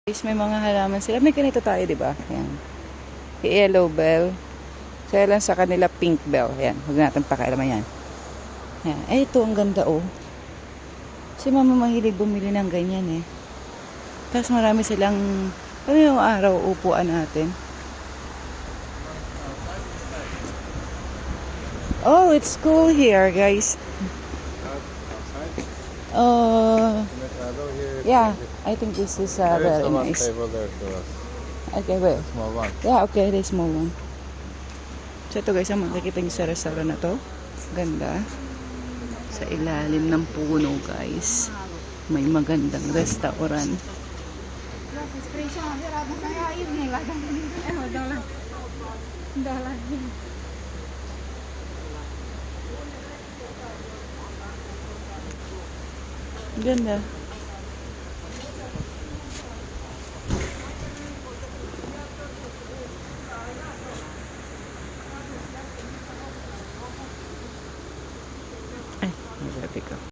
Guys, may mga halaman sila. May ganito tayo, di ba? Ayan. Yellow bell. Kaya lang sa kanila pink bell. Ayan. Huwag natin pakialaman yan. Ayan. Eh, ito ang ganda, oh. Si mama mahilig bumili ng ganyan, eh. Tapos marami silang, ano yung araw, upuan natin. Oh, it's cool here, guys. Yeah, I think this is very nice. Okay, wait. Small one. Yeah, okay, the small one. So ito guys, ang makikita nyo sa restaurant na to. Ganda. Sa ilalim ng puno guys. May magandang restaurant. Ganda. Ay, masabi ko.